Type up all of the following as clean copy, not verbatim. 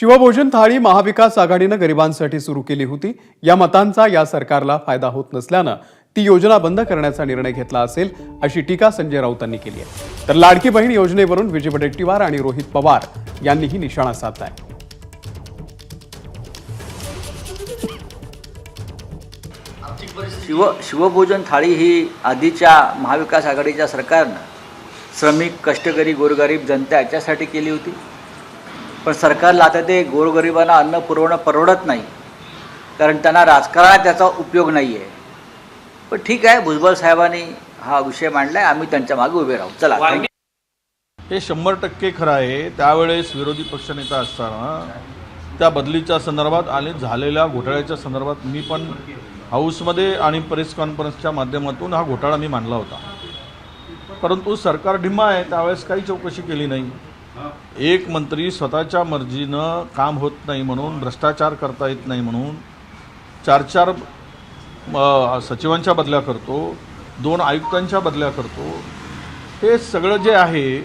शिवभोजन थाळी महाविकास आघाडीनं गरिबांसाठी सुरू केली होती। या मतांचा या सरकारला फायदा होत नसल्यानं ती योजना बंद करण्याचा निर्णय घेतला असेल अशी टीका संजय राऊतांनी केली आहे। तर लाडकी बहीण योजनेवरून विजय वडेट्टीवार आणि रोहित पवार यांनीही निशाणा साधलाय। शिवभोजन थाळी ही आधीच्या महाविकास आघाडीच्या सरकारनं श्रमिक, कष्टकरी, गोरगरीब जनता याच्यासाठी केली होती। पण सरकारला आता ते गोरगरिबांना अन्न पुरवणं परवडत नाही, कारण त्यांना राजकारणात त्याचा उपयोग नाही आहे। पण ठीक आहे, भुजबळ साहेबांनी हा विषय मांडलाय, आम्ही त्यांच्या मागे उभे राहू। चला, हे 100% खरं आहे। त्यावेळेस विरोधी पक्षनेता असताना त्या बदलीच्या संदर्भात आणि झालेल्या घोटाळ्याच्या संदर्भात मी पण हाऊसमध्ये आणि प्रेस कॉन्फरन्सच्या माध्यमातून हा घोटाळा मी मांडला होता। परंतु सरकार ढिम्मा आहे, त्यावेळेस काही चौकशी केली नाही। एक मंत्री स्वतःच्या मर्जीनं काम होत नाही म्हणून, भ्रष्टाचार करता येत नाही म्हणून 4-4 सचिवांच्या बदल्या करतो, 2 आयुक्तांच्या बदल्या करतो। हे सगळं जे आहे,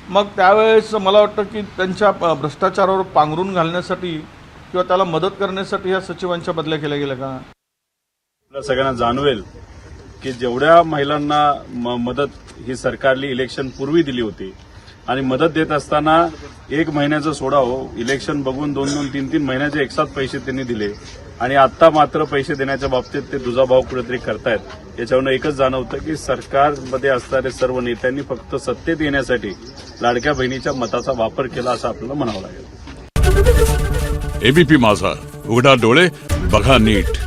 मग त्यावेळेस मला वाटतं की त्यांच्या भ्रष्टाचारावर पांघरून घालण्यासाठी किंवा त्याला मदत करण्यासाठी या सचिवांच्या बदल्या केल्या गेल्या का? सगळ्यांना जाणवेल की जेवढ्या महिलांना मदत ही सरकारली इलेक्शन पूर्वी दिली होती आणि मदत देत असताना 1 महिन्याचं सोडावं, इलेक्शन बघून 2-2, 3-3 महिन्याचे एकसाथ पैसे त्यांनी दिले आणि आता मात्र पैसे देण्याच्या बाबतीत ते दुजाभाव कुठेतरी करतायत। याच्यावरून एकच जाणवतं की सरकारमध्ये असणारे सर्व नेत्यांनी फक्त सत्तेत येण्यासाठी लाडक्या बहिणीच्या मताचा वापर केला असं आपल्याला म्हणावं लागेल। एबीपी माझा, उघडा डोळे बघा नीट।